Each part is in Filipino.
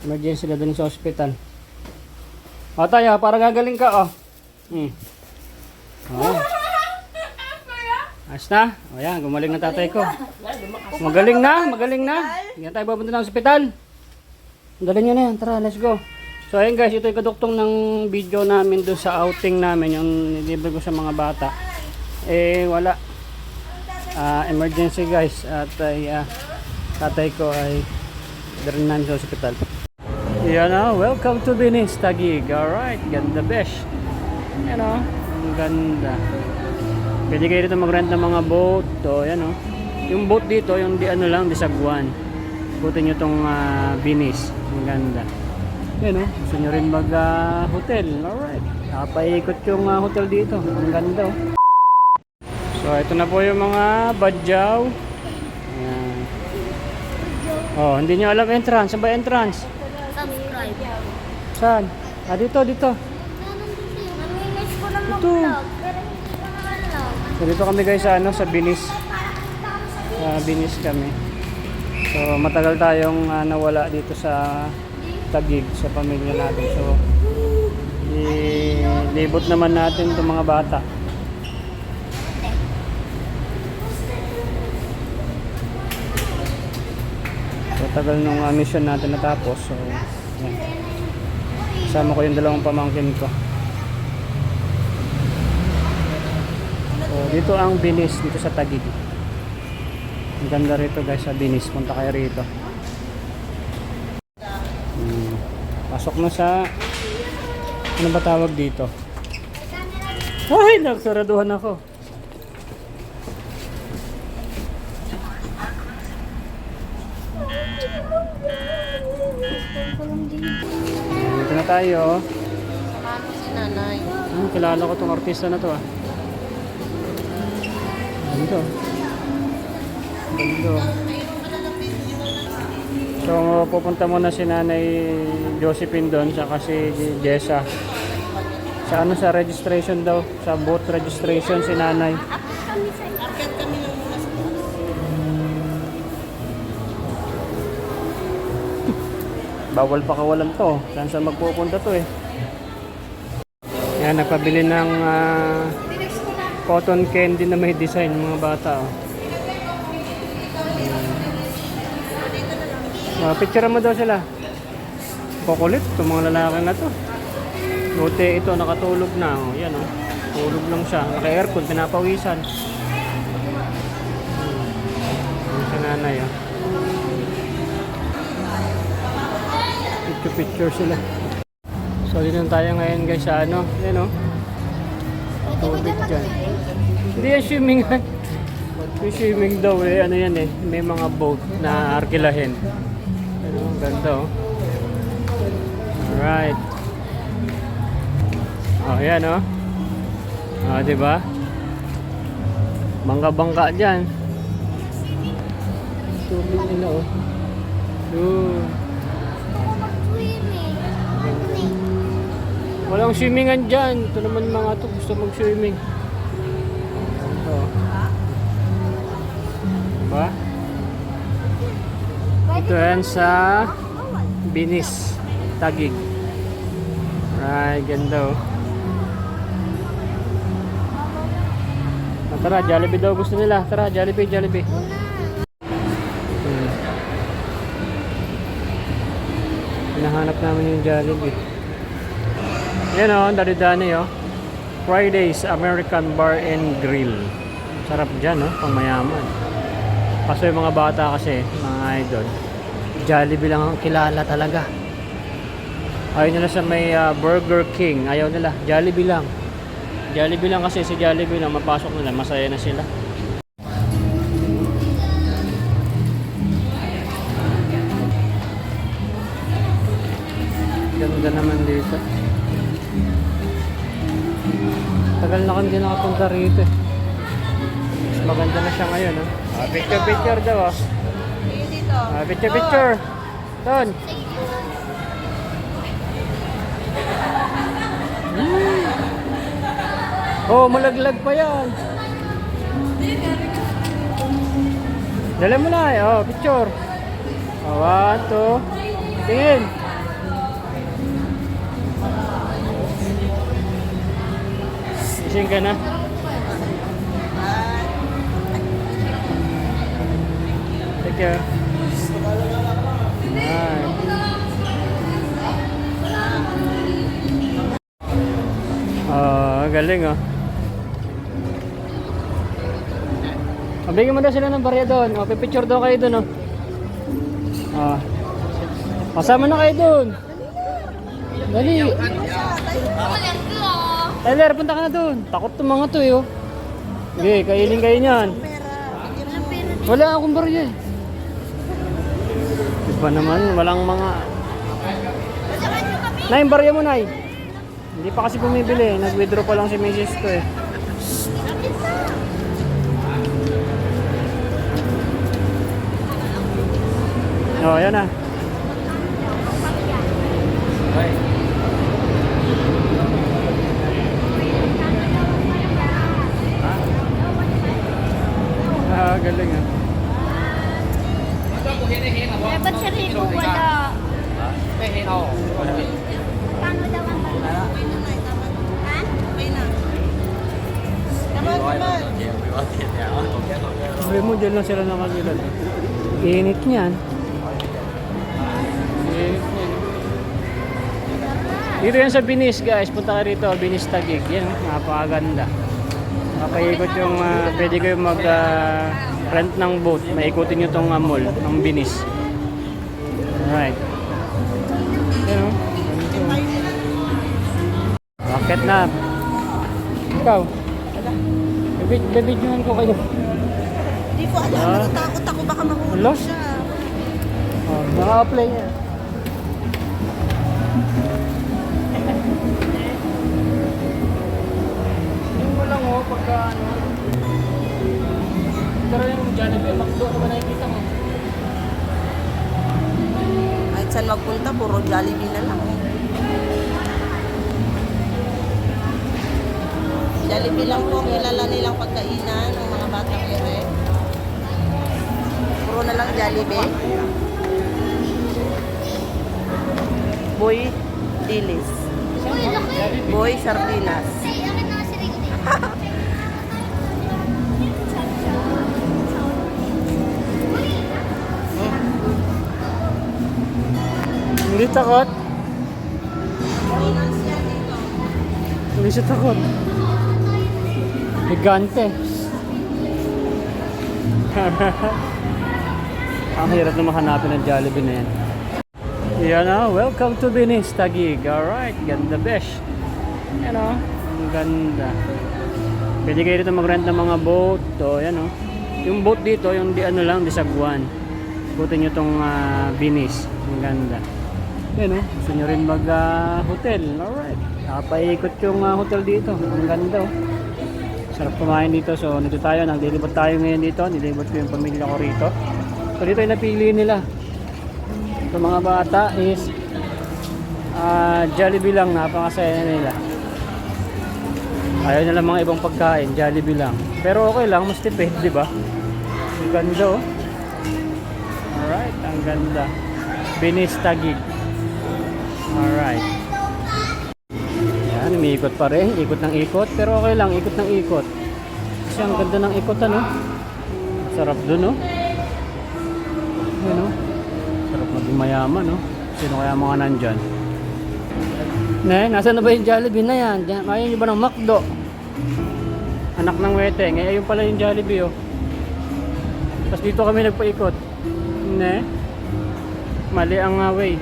Emergency na din sa ospital. O tayo, para gagaling ka, oh. Oh. Ayos na? O yan, gumaling na tatay ko. Magaling na, magaling na. Yan tayo babunta ng ospital. Dali nyo na yan, tara, let's go. So ayun guys, ito yung kaduktong ng video namin doon sa outing namin, yung nilibre ko sa mga bata. Eh, wala. Emergency guys, at tatay ko ay darin namin sa ospital. Yan o, welcome to Venice, Taguig. Alright, ganda besh. Yan o, ang ganda. Pwede kayo dito mag-rent ng mga boat. So, yan o. Yung boat dito, yung di ano lang, Disagwan. Butin nyo itong Venice. Ang ganda. Yan o, gusto nyo rin mag-hotel. Alright, nakapaikot yung hotel dito. Ang ganda o. So, ito na po yung mga badyaw. Ayan. Oh, hindi nyo alam entrance. Saan ba entrance? Subscribe. Saan? Dito, dito. Namimiss ko lang Ito. mag-vlog, pero hindi ko na alam. So dito kami guys sa sa Venice. Venice kami. So matagal tayong nawala dito sa Taguig sa pamilya natin. So ilibot naman natin itong mga bata. So tagal nung mission natin natapos. So yan. Kasama ko yung dalawang pamangkin ko. Dito ang Venice, dito sa Taguig. Ang ganda rito guys sa Venice, punta kayo rito. Pasok na sa ano ba tawag dito? Ay, nagsaraduhan ako. Dito na tayo. Paano si nanay? Kilala ko tong artista na to ah. Ganda. Ganda. So pupunta muna si Nanay Josephine doon saka si Jessa. Sa ano sa registration daw, sa boat registration si Nanay. Bawal pa kawalan to. Saan magpupunta to eh. Yan, nagpabili ng cotton candy na may design mga bata oh. Picture mo daw sila. Kukulit itong mga lalaki na to. Buti ito nakatulog na oh. Yan oh. Tulog lang siya. Naka-aircon, pinapawisan. Yung sa nanay oh. Picture sila. So dito tayo ngayon guys sa ano. Yan oh. Tubig dyan. Hindi yan swimming. Yung swimming daw eh. Ano yan eh. May mga boat na arkilahin. Ano, ganda oh. Alright. Oh, yan oh. Oh, diba? Bangka-bangka dyan. Tubig nila oh. Walang swimmingan dyan. Ito naman mga to gusto mag-swimming. Ito. Diba? Ito yan sa Venice, Taguig. Right, ganda oh. Tara, Jollibee daw gusto nila. Tara, Jollibee, Jollibee. Hinahanap namin yung Jollibee. Yan o, dali-dani o. Fridays American Bar and Grill. Sarap dyan o, pang mayaman. Kaso yung mga bata kasi, mga idol, Jollibee lang ang kilala talaga. Ayaw nila sa may Burger King. Ayaw nila, Jollibee lang. Jollibee lang kasi si Jollibee lang, mapasok nila, masaya na sila. Ganda naman dito. Tagal na kang di nakapunta rito eh. Mas maganda na siya ngayon oh. Picture picture daw oh. Picture picture. Ton. Oh, malaglag pa yan. Dala mo na eh. Oh, picture. Oh, 1, 2. Tingin. Gising ka na? Take care. Alright. Galing oh. Bigyan mo daw sila ng barya doon. O, pipicture daw kayo doon oh. Kasama na kayo doon. Dali. Tyler, punta ka na doon. Takot itong mga to eh oh. Okay, kailin kayo niyan. Wala akong barya eh. Iba naman, walang mga... Nay, yung barya mo, Nay. Hindi pa kasi bumibili. Nag-withdraw pa lang si Mrs. ko eh. Oh, yan na. Galing ah. Eh, ba't siya rito wala? Paano daw ang ha? Sabi mo, dyan lang sila nakagilan. Init niyan. Init niyan. Dito yan sa Binis guys. Punta ka rito. Binis Taguig. Yan. Napakaganda. Mapaikot yung pwede kayo mag rent ng boat. Maikutin nyo itong mall. Ang Binis. Alright. Yan o. Bakit na? Ikaw? Bibidyohan ko kayo. Hindi ko alam, natatakot ako baka mahulog siya. Oh, naka-apply niya. Yung mo lang oh, pagka ano. Pero yung Jollibee, McDo, ano ba nakikita mo? Kahit saan magpunta, puro Jollibee na lang. Jollibee lang po ang kilala nilang pagkainan ng mga batang ere. Puro na lang Jollibee. Boy Dilis. Uy, laki! Boy Sardinas. Ay, akin na si Rico dito. Hindi takot. Hindi siya takot. Gigante. Ang hirap na mahanapin ng Jollibee na yan. Yan o, welcome to Binis Taguig. Alright, ganda besh. Yan o, ang ganda. Pwede kayo dito mag-rent ng mga boat. O, yan o. Yung boat dito, yung di ano lang, Disagwan. Butin nyo tong Binis. Ang ganda. Yan o, gusto nyo rin mag-hotel. Alright, nakapaikot yung hotel dito. Ang ganda o. Sarap kumain dito. So, nito tayo. Naglilibot tayo ngayon dito. Nilibot ko yung pamilya ko rito. So, dito yung napili nila. Ito mga bata is Jollibee lang. Napakasaya nila. Ayaw nila mga ibang pagkain. Jollibee lang. Pero okay lang. Mas tipid, di ba? Ang ganda oh. Alright, ang ganda. Binis Taguig. Alright. Yan, umiikot pa rin. Ikot ng ikot. Pero okay lang, ikot ng ikot. Kasi ang ganda ng ikot ano. Sarap dun oh. Yan oh. Sarap maging mayaman oh. Sino kaya mga nandyan? Nasaan na ba yung Jollibee na yan? Ayaw nyo ba ng McDo? Anak ng wete. Ngayon pala yung Jollibee oh. Tapos dito kami nagpaikot. Mali ang way.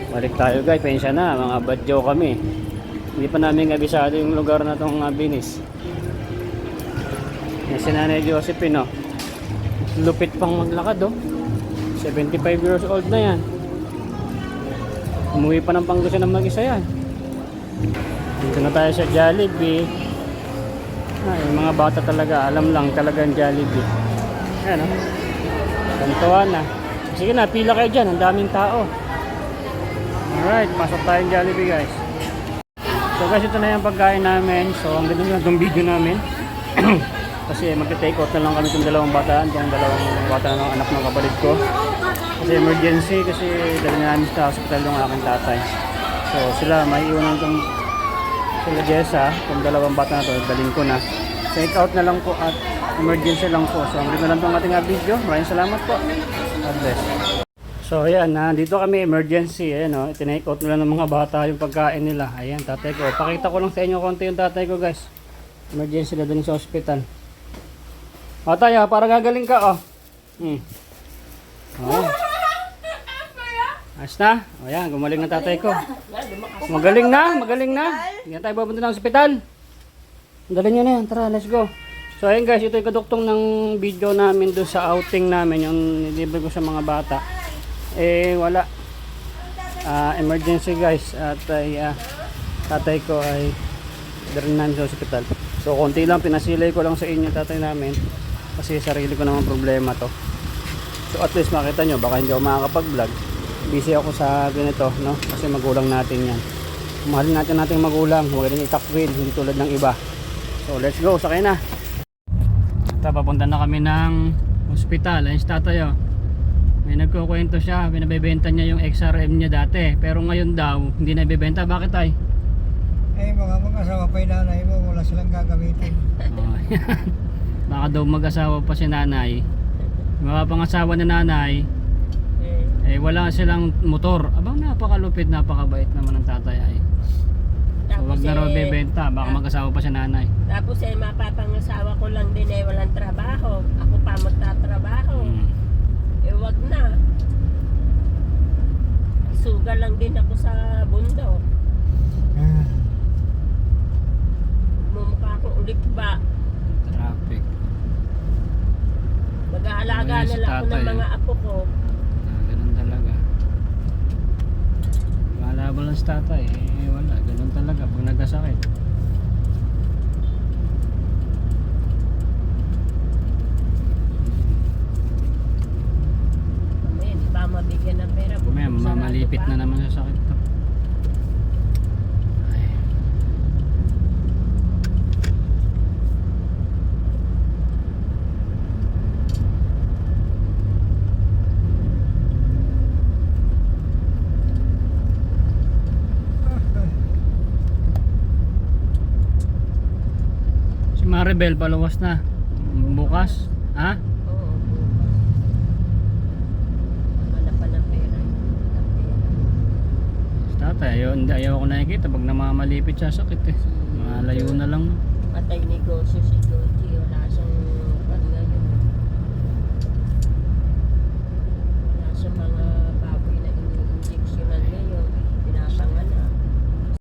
Balik tayo guys. Pensya na. Mga badyaw kami. Hindi pa namin abisado yung lugar na itong Binis. Yan si Nanay Josephine oh. Lupit pang maglakad oh. 75 years old na yan. Umuwi pa ng Pangasinan mag-isa yan. Dito na tayo sa Jollibee. Yung mga bata talaga, alam lang talagang Jollibee. Ayan o. Gantuan na. Sige na, pila kayo dyan. Ang daming tao. Alright, pasok tayong Jollibee guys. So guys, ito na yung pagkain namin. So ang ganda na itong video namin. Kasi magte-take out na lang kami itong dalawang bata. Itong dalawang bata ng anak ng kapatid ko. Kasi emergency, kasi dali namin sa hospital yung aking tatay. So sila, may iwanan itong sila Jessa, kung dalawang bata na to, dalhin ko na. Take out na lang po at emergency lang po. So hanggang na lang itong ating video. Maraming salamat po. God bless. So ayan, dito kami emergency. Ayan o, itinake out nila ng mga bata yung pagkain nila. Ayan, tatay ko. Pakita ko lang sa inyo konti yung tatay ko guys. Emergency na dun sa hospital. O tayo, para gagaling ka o. Oh. Ayos na. O yan, gumaling na tatay ko. Magaling na. Yan tayo pupunta ng hospital. Dali nyo na yan, tara, let's go. So ayun guys, ito yung kaduktong ng video namin doon sa outing namin, yung nilibre ko sa mga bata. Eh wala. Emergency guys, at tatay ko ay dalhin namin sa hospital. So konti lang, pinasilay ko lang sa inyo tatay namin. Kasi sarili ko naman problema to. So at least makita nyo, baka hindi ako makakapag-vlog. Busy ako sa ganito, no? Kasi magulang natin yan. Mahalin natin nating magulang, huwag natin itakwil, hindi tulad ng iba. So let's go, sakay na. Papunta na kami ng hospital. Ayun si tatay oh. May nagkukwento siya, binabebenta niya yung XRM niya dati. Pero ngayon daw, hindi na ibebenta. Bakit ay? Eh, mga mag-asawa pa yung nanay mo, wala silang gagamitin. Oh, baka daw mag-asawa pa si nanay. Mga pangasawa na nanay, eh wala silang motor. Abang napakalupit, napakabait naman ng tatay ay. So wag na raw bebenta, baka mag-asawa pa si nanay. Tapos mapapangasawa ko lang din walang trabaho. Ako pa magtatrabaho. Eh wag na. Sugal lang din ako sa bundok. Mumukha akong ulit ba? Traffic. Mag-aalaga Ayun si na lang ako ng tatay. mga apo ko. Ganun talaga. Malabo lang si tatay. Eh wala, ganun talaga pag nagkasakit. Mamaya, di ba mabigyan ng pera? May mamalipit na naman sa sakit to. Ay. Si Maribel paluwas na. Bukas, ha? Oo, bukas. Wala pa ng pera. Tatay, ayaw ko nakikita pag namamalipit siya sakit eh. Malayo na lang. Patay negosyo siguro.